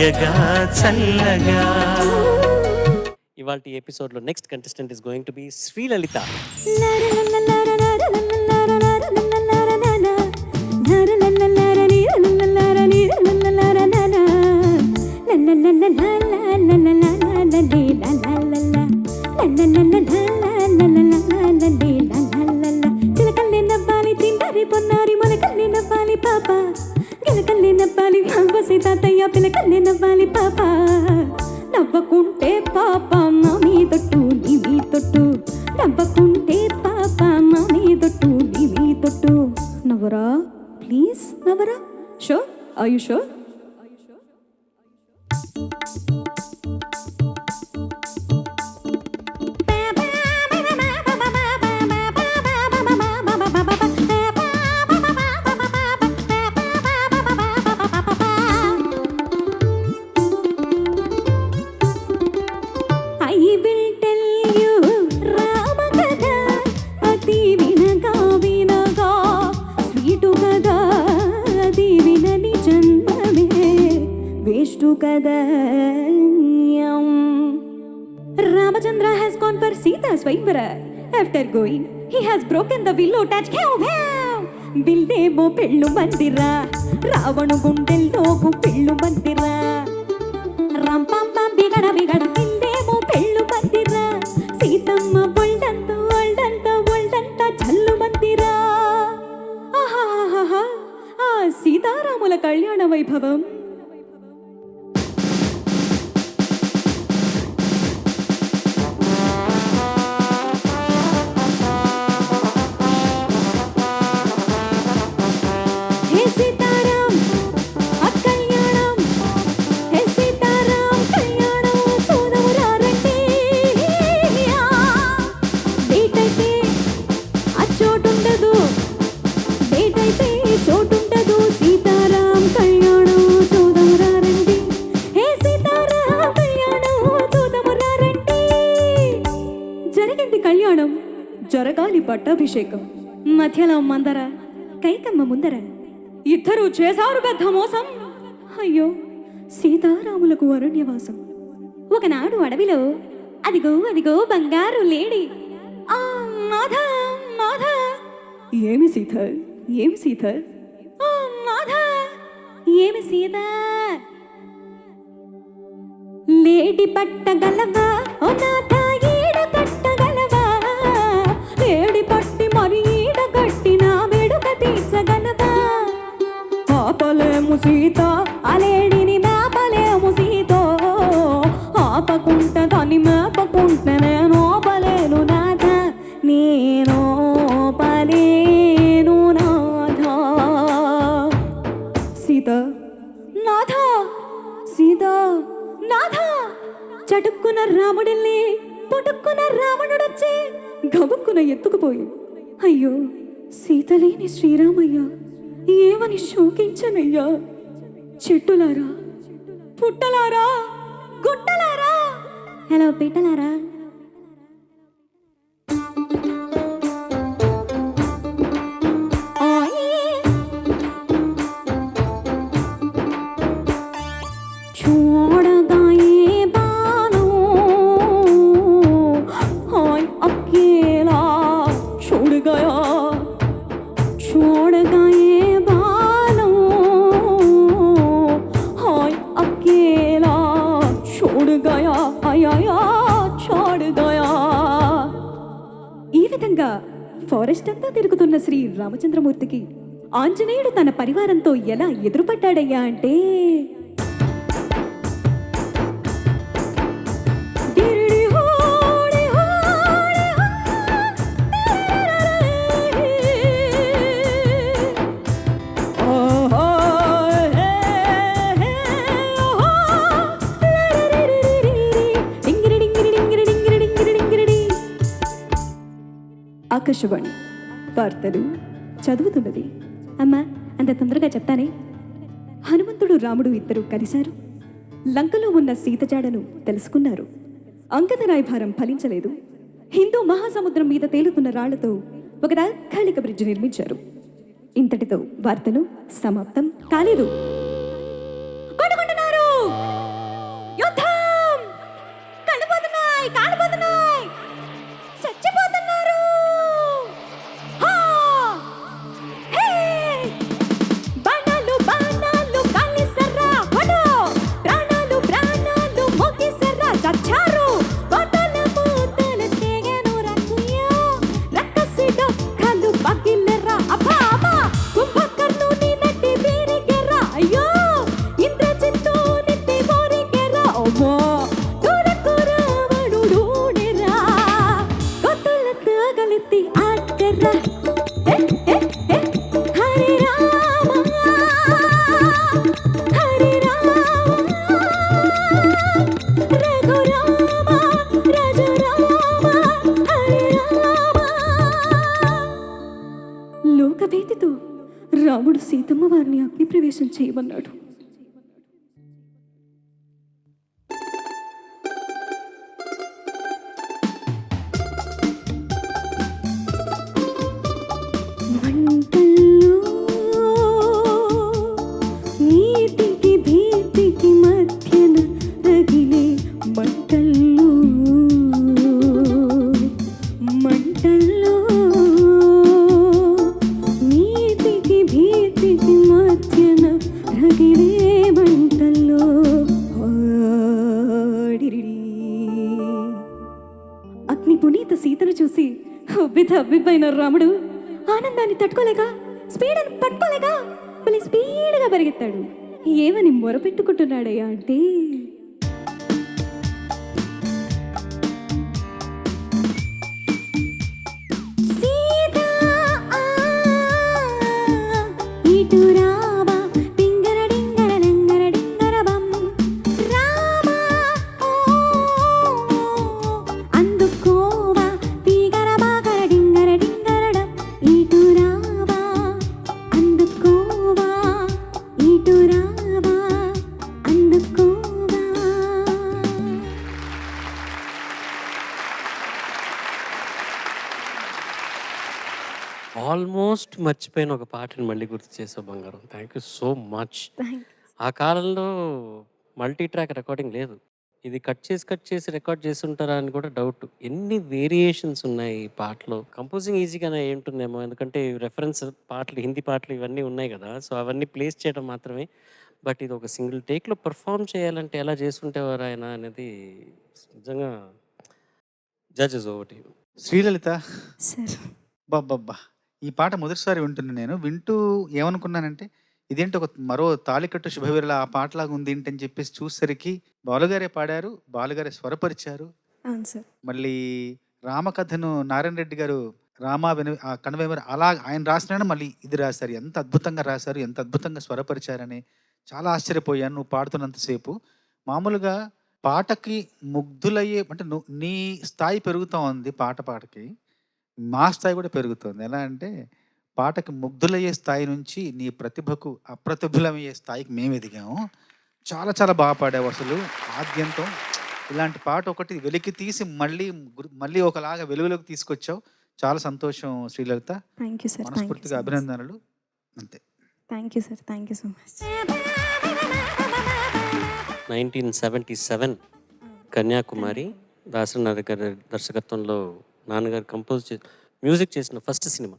హాయగా చల్లగా. ఇవాల్టి ఎపిసోడ్లో next contestant is going to be Srilalitha. నవ్వకుంటే పాప మమ్మీ తొట్టు నీవి తొట్టు, నవ్వకుంటే పాప మమ్మీ తొట్టు నీవి తొట్టు. నవ్వరా ప్లీజ్, నవ్వరా. Sure, are you sure? Ramachandra has gone for Sita Swayamvara. After going, he has broken the willow touch. Bildemo pellu mandira, Ravanu gundellogu pellu mandira. Ram pam pam bigada bigada, bildemo pellu mandira. Sitamma boldanta boldanta boldanta challu mandira. Aha ha ha, Sita Ramula Kalyana Vaibhavam. జరగాలి పట్టాభిషేకం. మధ్యలో మందర కైకమ్మ ముందర ఇద్దరు చేశారు పెద్ద మోసం. అయ్యో సీతారాములకు అరణ్యవాసం. ఒకనాడు అడవిలో అదిగో అదిగో బంగారు లేడి. నాథ నాథ, ఏమి సీత ఏమి సీత, నాథ ఏమి సీత, లేడి పట్టగలవా ఓ నాథ, ఈడ కట్టగలవా, లేడి పట్టి మరి ఈడ కట్టిన వేడుక తీర్చగలవా. ఆపలేము సీత ఆ లేడిని, మేపలేము సీతో, ఆపకుంట దాన్ని మేపకుంట నేను ఆపలేను నాథ, నేను ఆపలేను నాథ. సీత నాథ, సీత నాథ. చటుక్కున రాముడిల్ని పుటుక్కున రావణుడొచ్చి గబుక్కున ఎత్తుకుపోయి, అయ్యో సీతలేని శ్రీరామయ్య ఏమని శోకించనయ్యా. చెట్టులారా పుట్టలారా గుట్టలారా, హలో పిట్టలారా, ఫారెస్ట్ అంతా తిరుగుతున్న శ్రీ రామచంద్రమూర్తికి ఆంజనేయుడు తన పరివారంతో ఎలా ఎదురుపడ్డాడయ్యా అంటే, ఆకాశవాణి వార్తలు చదువుతున్నది అమ్మా. అంత తొందరగా చెప్తానే. హనుమంతుడు రాముడు ఇద్దరు కలిశారు. లంకలో ఉన్న సీతజాడను తెలుసుకున్నారు. అంగద రాయభారం ఫలించలేదు. హిందూ మహాసముద్రం మీద తేలుతున్న రాళ్లతో ఒక తాత్కాలిక బ్రిడ్జ్ నిర్మించారు. ఇంతటితో వార్తలు సమాప్తం కాలేదు. వేషం చేయమన్నాడు. మంటల్లో నీతికి భీతికి మధ్యన రగిలే మంటల్లో మంటల్లో నీతికి భీతికి మధ్యన రగిలే మంటల్లో అగ్ని పునీత సీతను చూసి హబ్బితబ్బిబ్బైన రాముడు ఆనందాన్ని తట్టుకోలేక స్పీడ్ని పట్టుకోలేక మళ్ళీ స్పీడ్గా పరిగెత్తాడు. ఏమని మొరపెట్టుకుంటున్నాడయ్యా అంటే, సీతా ఇటు రావా డింగర డింగర డింగర డింగర బం రామా అందుకోవా తీగర బాగర డింగర డింగరడం ఇటు రావా అందుకోవా ఇటు రావా అందుకోవా. ఆల్మోస్ట్ మర్చిపోయిన ఒక పాటని మళ్ళీ గుర్తు చేసావు బంగారం. Thank you so much. ఆ కాలంలో మల్టీ ట్రాక్ రికార్డింగ్ లేదు. ఇది కట్ చేసి రికార్డ్ చేసి ఉంటారా అని కూడా డౌట్. ఎన్ని వేరియేషన్స్ ఉన్నాయి ఈ పాటలో. కంపోజింగ్ ఈజీగానే ఉంటుందేమో, ఎందుకంటే రెఫరెన్స్ పాటలు, హిందీ పాటలు ఇవన్నీ ఉన్నాయి కదా, సో అవన్నీ ప్లేస్ చేయడం మాత్రమే. బట్ ఇది ఒక సింగిల్ టేక్లో పర్ఫామ్ చేయాలంటే ఎలా చేసుంటేవారు ఆయన అనేది నిజంగా జడ్జెస్ ఒకటి. శ్రీలలిత, సార్ బాబ్బా, ఈ పాట మొదటిసారి వింటున్నాను. నేను వింటూ ఏమనుకున్నానంటే, ఇదేంటి ఒక మరో తాళికట్టు శుభవీరల ఆ పాటలాగా ఉంది ఏంటి అని చెప్పేసి చూసేసరికి బాలుగారే పాడారు, బాలుగారే స్వరపరిచారు. అవును సార్. మళ్ళీ రామకథను నారాయణ రెడ్డి గారు రామా కనవేమరి అలా ఆయన రాసినాను, మళ్ళీ ఇది రాశారు. ఎంత అద్భుతంగా రాశారు, ఎంత అద్భుతంగా స్వరపరిచారని చాలా ఆశ్చర్యపోయాను నువ్వు పాడుతున్నంతసేపు. మామూలుగా పాటకి ముగ్ధులయ్యే అంటే నీ స్థాయి పెరుగుతూ ఉంది, పాటకి మా స్థాయి కూడా పెరుగుతుంది. ఎలా అంటే పాటకి ముగ్ధులయ్యే స్థాయి నుంచి నీ ప్రతిభకు అప్రతిభులమయ్యే స్థాయికి మేము ఎదిగాము. చాలా చాలా బాగా పాడావు అసలు ఆద్యంతం. ఇలాంటి పాట ఒకటి వెలికి తీసి మళ్ళీ ఒకలాగా వెలుగులోకి తీసుకొచ్చావు. చాలా సంతోషం శ్రీలలిత. Thank you sir. మనస్ఫూర్తిగా అభినందనలు. అంతే. Thank you sir. Thank you so much. 1977 Kanyakumari Dasari గారి దర్శకత్వంలో నాన్నగారు మ్యూజిక్ చేసిన first cinema,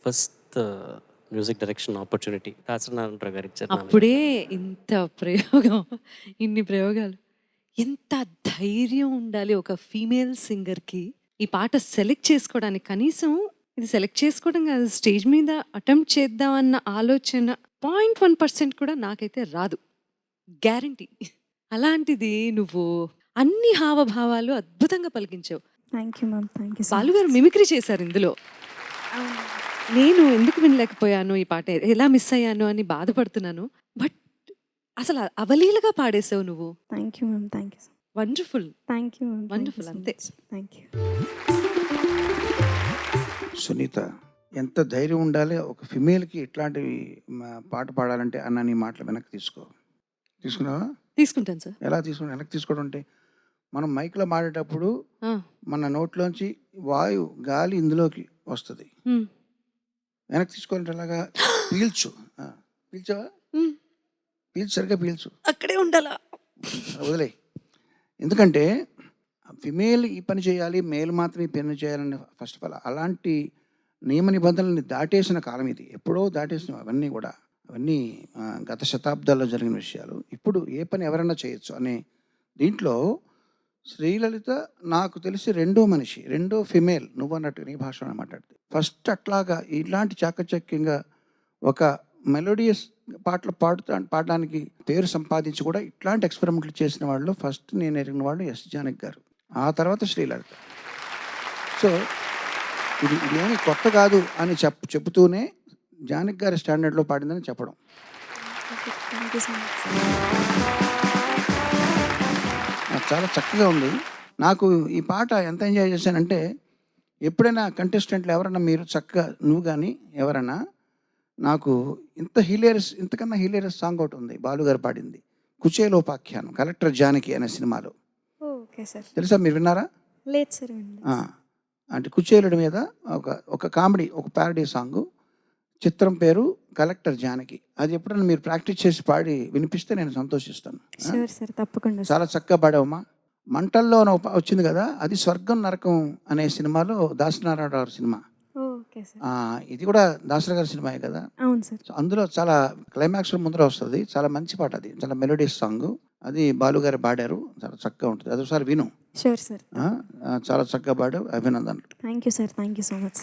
first music direction opportunity Dasari Narayana Rao గారు ఇచ్చారు. అప్పుడే ఇంత ప్రయోగం, ఇన్ని ప్రయోగాలు. ఎంత ధైర్యం ఉండాలి ఒక ఫీమేల్ సింగర్కి ఈ పాట సెలెక్ట్ చేసుకోవడానికి. కనీసం ఇది సెలెక్ట్ చేసుకోవడం కాదు, స్టేజ్ మీద అటెంప్ట్ చేద్దామన్న ఆలోచన 0.1% కూడా నాకైతే రాదు, గ్యారంటీ. అలాంటిది నువ్వు అన్ని హావభావాలు అద్భుతంగా పలికించావు. Thank you ma'am. Thank you. బాలుగారు మిమిక్రీ చేశారు ఇందులో. నేను ఎందుకు వినలేకపోయాను, ఈ పాట ఎలా మిస్ అయ్యాను అని బాధపడుతున్నాను. బట్ అసలు అవలీలగా పాడేసావు నువ్వు. Thank you ma'am. Thank you. Wonderful. Thank you ma'am. Wonderful. అంతే. Thank you. సునీత, ఎంత ధైర్యం ఉండాలి ఒక ఫిమేల్కి ఇట్లాంటివి పాట పాడాలంటే అన్న నీ మాటలు వెనక్కి తీసుకున్నావా? తీసుకుంటాను సార్. ఎలా వెనక్కి తీసుకోవడం అంటే, మనం మైక్లో మాడేటప్పుడు మన నోట్లోంచి గాలి ఇందులోకి వస్తుంది. వెనక్కి తీసుకోవాలంటే ఎలాగా? పీల్చావా? సరిగ్గా పీల్చు, అక్కడే ఉండాలా, వదిలే. ఎందుకంటే ఫిమేల్ ఈ పని చేయాలి, మేల్ మాత్రం ఈ పని చేయాలని ఫస్ట్ ఆఫ్ ఆల్ అలాంటి నియమ నిబంధనల్ని దాటేసిన కాలం ఇది. ఎప్పుడో దాటేసిన అవన్నీ గత శతాబ్దాల్లో జరిగిన విషయాలు. ఇప్పుడు ఏ పని ఎవరైనా చేయొచ్చు అనే దీంట్లో శ్రీలలిత నాకు తెలిసి రెండో మనిషి, రెండో ఫిమేల్ నువ్వు అన్నట్టు నీ భాషలో మాట్లాడితే. ఫస్ట్ అట్లాగా ఇలాంటి చాకచక్యంగా ఒక మెలోడియస్ పాటలు పాడడానికి పేరు సంపాదించి కూడా ఇట్లాంటి ఎక్స్పెరిమెంట్లు చేసిన వాళ్ళు ఫస్ట్ నేను ఎరిగిన వాళ్ళు ఎస్ జానకి గారు, ఆ తర్వాత శ్రీలలిత. సో ఇది ఏమీ కొత్త కాదు అని చెబుతూనే జానకి గారి స్టాండర్డ్లో పాడిందని చెప్పడం. నాకు చాలా చక్కగా ఉంది. నాకు ఈ పాట ఎంత ఎంజాయ్ చేశానంటే, ఎప్పుడైనా కంటెస్టెంట్లు ఎవరన్నా మీరు చక్కగా నువ్వు కానీ ఎవరన్నా నాకు ఇంతకన్నా హిలేరియస్ సాంగ్ ఒకటి ఉంది, బాలుగారు పాడింది, కుచేలోపాఖ్యానం, కలెక్టర్ జానకి అనే సినిమాలో. Okay sir. తెలుసా, మీరు విన్నారా? లేదు సార్. ఆ, అంటే కుచేలుడి మీద ఒక కామెడీ, ఒక ప్యారడీ సాంగ్. చిత్రం పేరు కలెక్టర్ జానకి. అది ఎప్పుడైనా మీరు ప్రాక్టీస్ చేసి పాడి వినిపిస్తే నేను సంతోషిస్తాను. షూర్ సార్, తప్పకుండా. చాలా చక్కగా పాడావమ్మా. మంటల్లో వచ్చింది కదా, అది స్వర్గం నరకం అనే సినిమాలో దాసనారాయణ సినిమా. Okay sir. ఇది కూడా దాసరి గారి సినిమాయే కదా. అవును సార్. సో అందులో చాలా క్లైమాక్స్ ముందర వస్తుంది, చాలా మంచి పాట, అది చాలా మెలోడియస్ సాంగ్. అది బాలుగారు పాడారు, చాలా చక్కగా ఉంటుంది. అది ఒకసారి విను. Sure sir. చాలా చక్కగా పాడావు, అభినందనలు. Thank you sir. Thank you so much.